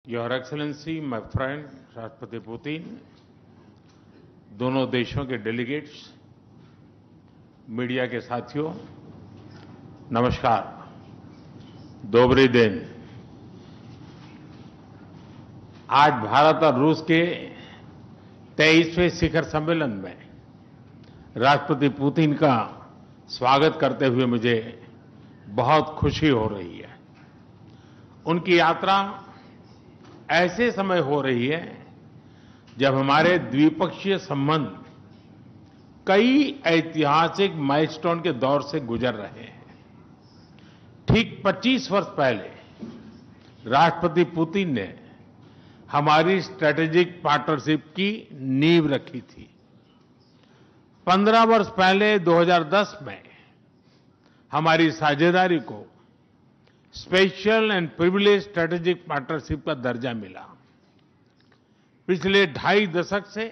Your excellency, my friend राष्ट्रपति Putin, दोनों देशों के डेलीगेट्स, मीडिया के साथियों, नमस्कार। दोबरी दिन। आज भारत और रूस के 23वें शिखर सम्मेलन में राष्ट्रपति पुतिन का स्वागत करते हुए मुझे बहुत खुशी हो रही है। उनकी यात्रा ऐसे समय हो रही है जब हमारे द्विपक्षीय संबंध कई ऐतिहासिक माइलस्टोन के दौर से गुजर रहे हैं। ठीक 25 वर्ष पहले राष्ट्रपति पुतिन ने हमारी स्ट्रैटेजिक पार्टनरशिप की नींव रखी थी। 15 वर्ष पहले 2010 में हमारी साझेदारी को special and privilege strategic partnership का दर्जा मिला। पिछले 2.5 दशक से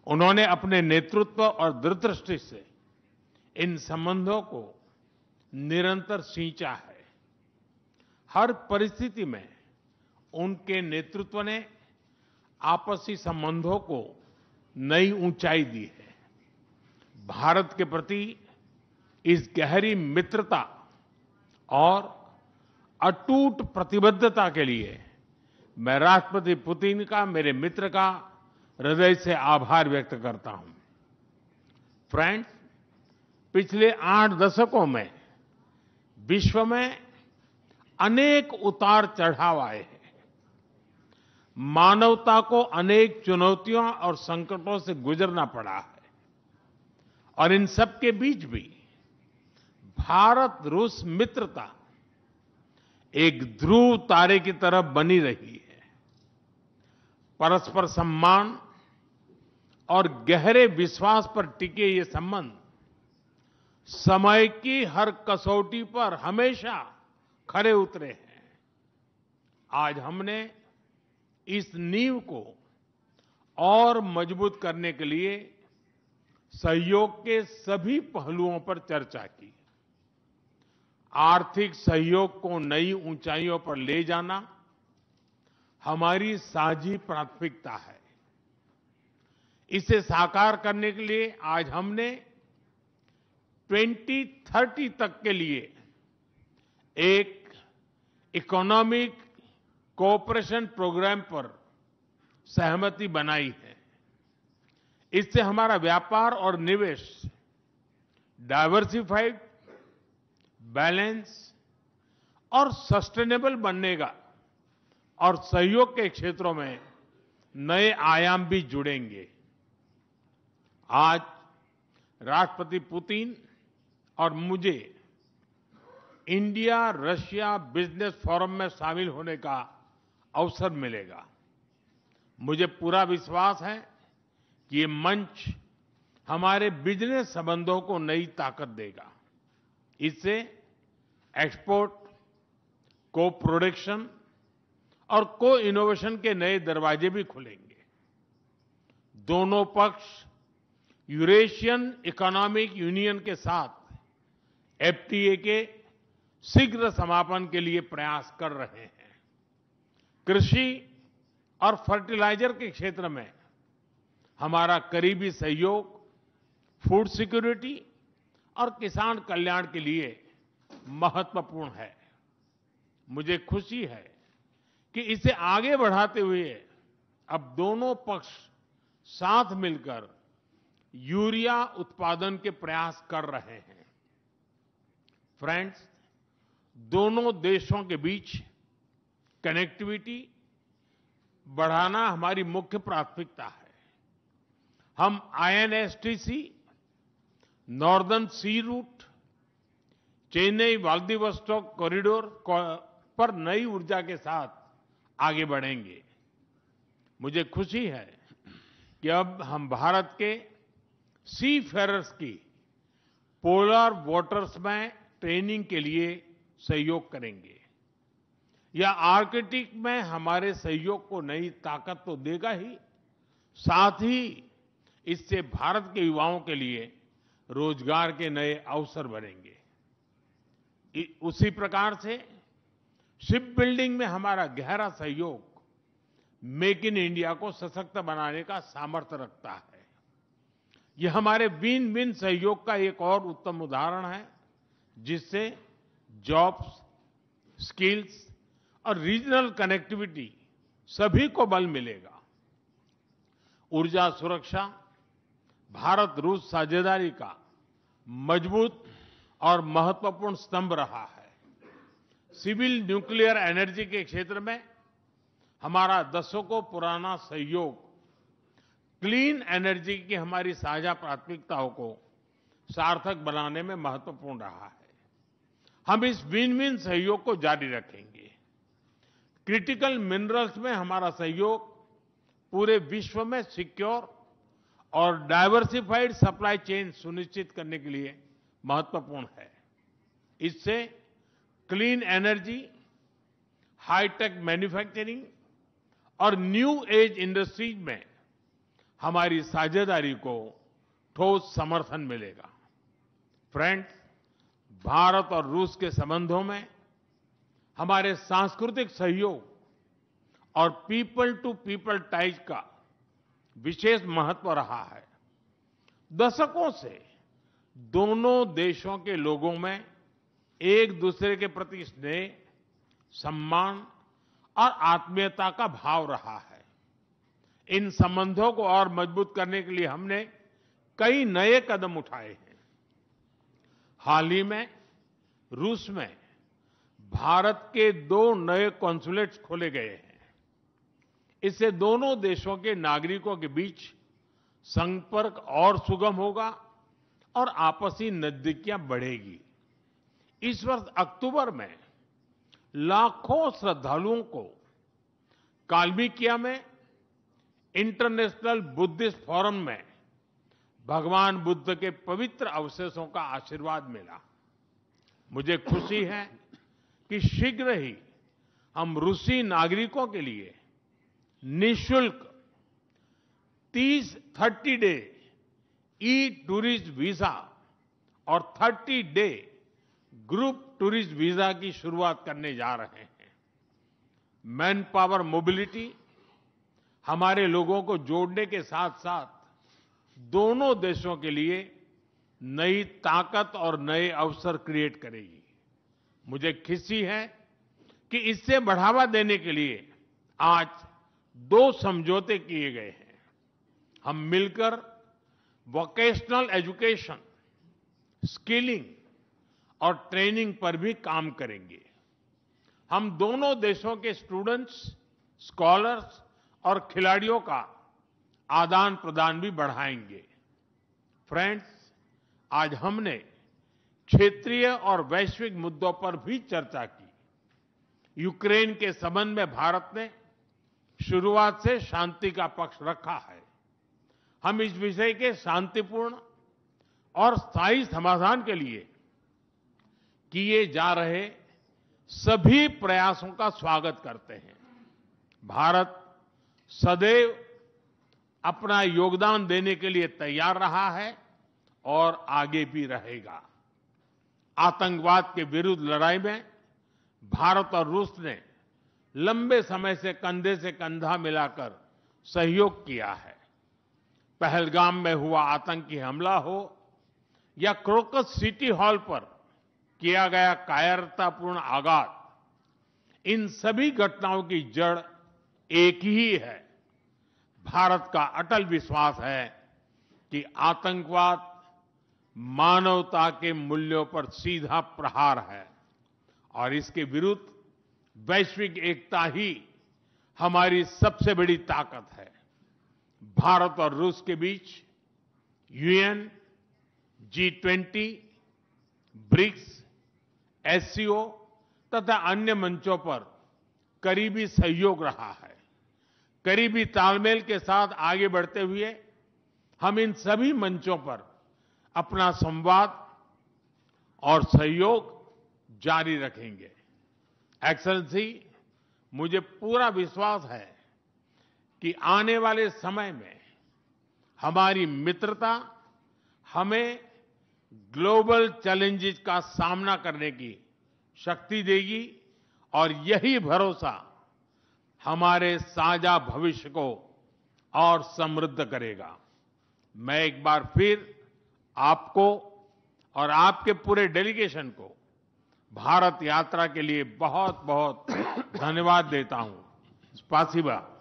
उन्होंने अपने नेतृत्व और दूरदृष्टि से इन संबंधों को निरंतर सींचा है। हर परिस्थिति में उनके नेतृत्व ने आपसी संबंधों को नई ऊंचाई दी है। भारत के प्रति इस गहरी मित्रता और अटूट प्रतिबद्धता के लिए मैं राष्ट्रपति पुतिन का, मेरे मित्र का हृदय से आभार व्यक्त करता हूं। फ्रेंड्स, पिछले 8 दशकों में विश्व में अनेक उतार चढ़ाव आए हैं। मानवता को अनेक चुनौतियों और संकटों से गुजरना पड़ा है और इन सब के बीच भी भारत रूस मित्रता एक ध्रुव तारे की तरह बनी रही है। परस्पर सम्मान और गहरे विश्वास पर टिके ये संबंध समय की हर कसौटी पर हमेशा खरे उतरे हैं। आज हमने इस नींव को और मजबूत करने के लिए सहयोग के सभी पहलुओं पर चर्चा की। आर्थिक सहयोग को नई ऊंचाइयों पर ले जाना हमारी साझी प्राथमिकता है। इसे साकार करने के लिए आज हमने 2030 तक के लिए एक इकोनॉमिक कोऑपरेशन प्रोग्राम पर सहमति बनाई है। इससे हमारा व्यापार और निवेश डाइवर्सिफाइड, बैलेंस और सस्टेनेबल बनेगा और सहयोग के क्षेत्रों में नए आयाम भी जुड़ेंगे। आज राष्ट्रपति पुतिन और मुझे इंडिया रशिया बिजनेस फोरम में शामिल होने का अवसर मिलेगा। मुझे पूरा विश्वास है कि ये मंच हमारे बिजनेस संबंधों को नई ताकत देगा। इससे एक्सपोर्ट, को प्रोडक्शन और को इनोवेशन के नए दरवाजे भी खुलेंगे। दोनों पक्ष यूरेशियन इकोनॉमिक यूनियन के साथ एफटीए के शीघ्र समापन के लिए प्रयास कर रहे हैं। कृषि और फर्टिलाइजर के क्षेत्र में हमारा करीबी सहयोग फूड सिक्योरिटी और किसान कल्याण के लिए महत्वपूर्ण है। मुझे खुशी है कि इसे आगे बढ़ाते हुए अब दोनों पक्ष साथ मिलकर यूरिया उत्पादन के प्रयास कर रहे हैं। फ्रेंड्स, दोनों देशों के बीच कनेक्टिविटी बढ़ाना हमारी मुख्य प्राथमिकता है। हम आईएनएसटीसी, नॉर्दर्न सी रूट, चेन्नई व्लादिवोस्टोक कॉरिडोर पर नई ऊर्जा के साथ आगे बढ़ेंगे। मुझे खुशी है कि अब हम भारत के सी फेरर्स की पोलर वाटर्स में ट्रेनिंग के लिए सहयोग करेंगे। यह आर्कटिक में हमारे सहयोग को नई ताकत तो देगा ही, साथ ही इससे भारत के युवाओं के लिए रोजगार के नए अवसर बनेंगे। उसी प्रकार से शिप बिल्डिंग में हमारा गहरा सहयोग मेक इन इंडिया को सशक्त बनाने का सामर्थ्य रखता है। ये हमारे विन विन सहयोग का एक और उत्तम उदाहरण है, जिससे जॉब्स, स्किल्स और रीजनल कनेक्टिविटी सभी को बल मिलेगा। ऊर्जा सुरक्षा भारत रूस साझेदारी का मजबूत और महत्वपूर्ण स्तंभ रहा है। सिविल न्यूक्लियर एनर्जी के क्षेत्र में हमारा दशकों पुराना सहयोग क्लीन एनर्जी की हमारी साझा प्राथमिकताओं को सार्थक बनाने में महत्वपूर्ण रहा है। हम इस विन विन सहयोग को जारी रखेंगे। क्रिटिकल मिनरल्स में हमारा सहयोग पूरे विश्व में सिक्योर और डाइवर्सिफाइड सप्लाई चेन सुनिश्चित करने के लिए महत्वपूर्ण है। इससे क्लीन एनर्जी, हाईटेक मैन्युफैक्चरिंग और न्यू एज इंडस्ट्रीज में हमारी साझेदारी को ठोस समर्थन मिलेगा। फ्रेंड्स, भारत और रूस के संबंधों में हमारे सांस्कृतिक सहयोग और पीपल टू पीपल टाइज का विशेष महत्व रहा है। दशकों से दोनों देशों के लोगों में एक दूसरे के प्रति स्नेह, सम्मान और आत्मीयता का भाव रहा है। इन संबंधों को और मजबूत करने के लिए हमने कई नए कदम उठाए हैं। हाल ही में रूस में भारत के 2 नए कॉन्सुलेट्स खोले गए हैं। इससे दोनों देशों के नागरिकों के बीच संपर्क और सुगम होगा और आपसी नजदीकियां बढ़ेगी। इस वर्ष अक्टूबर में लाखों श्रद्धालुओं को काल्मिकिया में इंटरनेशनल बुद्धिस्ट फोरम में भगवान बुद्ध के पवित्र अवशेषों का आशीर्वाद मिला। मुझे खुशी है कि शीघ्र ही हम रूसी नागरिकों के लिए निःशुल्क 30 डे ई टूरिस्ट वीजा और 30 डे ग्रुप टूरिस्ट वीजा की शुरुआत करने जा रहे हैं। मैन पावर मोबिलिटी हमारे लोगों को जोड़ने के साथ साथ दोनों देशों के लिए नई ताकत और नए अवसर क्रिएट करेगी। मुझे खुशी है कि इससे बढ़ावा देने के लिए आज 2 समझौते किए गए हैं। हम मिलकर वोकेशनल एजुकेशन, स्किलिंग और ट्रेनिंग पर भी काम करेंगे। हम दोनों देशों के स्टूडेंट्स, स्कॉलर्स और खिलाड़ियों का आदान प्रदान भी बढ़ाएंगे। फ्रेंड्स, आज हमने क्षेत्रीय और वैश्विक मुद्दों पर भी चर्चा की। यूक्रेन के संबंध में भारत ने शुरुआत से शांति का पक्ष रखा है। हम इस विषय के शांतिपूर्ण और स्थायी समाधान के लिए किए जा रहे सभी प्रयासों का स्वागत करते हैं। भारत सदैव अपना योगदान देने के लिए तैयार रहा है और आगे भी रहेगा। आतंकवाद के विरुद्ध लड़ाई में भारत और रूस ने लंबे समय से कंधे से कंधा मिलाकर सहयोग किया है। पहलगाम में हुआ आतंकी हमला हो या क्रोकस सिटी हॉल पर किया गया कायरतापूर्ण आघात, इन सभी घटनाओं की जड़ एक ही है। भारत का अटल विश्वास है कि आतंकवाद मानवता के मूल्यों पर सीधा प्रहार है और इसके विरुद्ध वैश्विक एकता ही हमारी सबसे बड़ी ताकत है। भारत और रूस के बीच यूएन, G20, ब्रिक्स, एससीओ तथा अन्य मंचों पर करीबी सहयोग रहा है। करीबी तालमेल के साथ आगे बढ़ते हुए हम इन सभी मंचों पर अपना संवाद और सहयोग जारी रखेंगे। एक्सेलेंसी, मुझे पूरा विश्वास है कि आने वाले समय में हमारी मित्रता हमें ग्लोबल चैलेंजेस का सामना करने की शक्ति देगी और यही भरोसा हमारे साझा भविष्य को और समृद्ध करेगा। मैं एक बार फिर आपको और आपके पूरे डेलीगेशन को भारत यात्रा के लिए बहुत बहुत धन्यवाद देता हूं। स्पासिबा।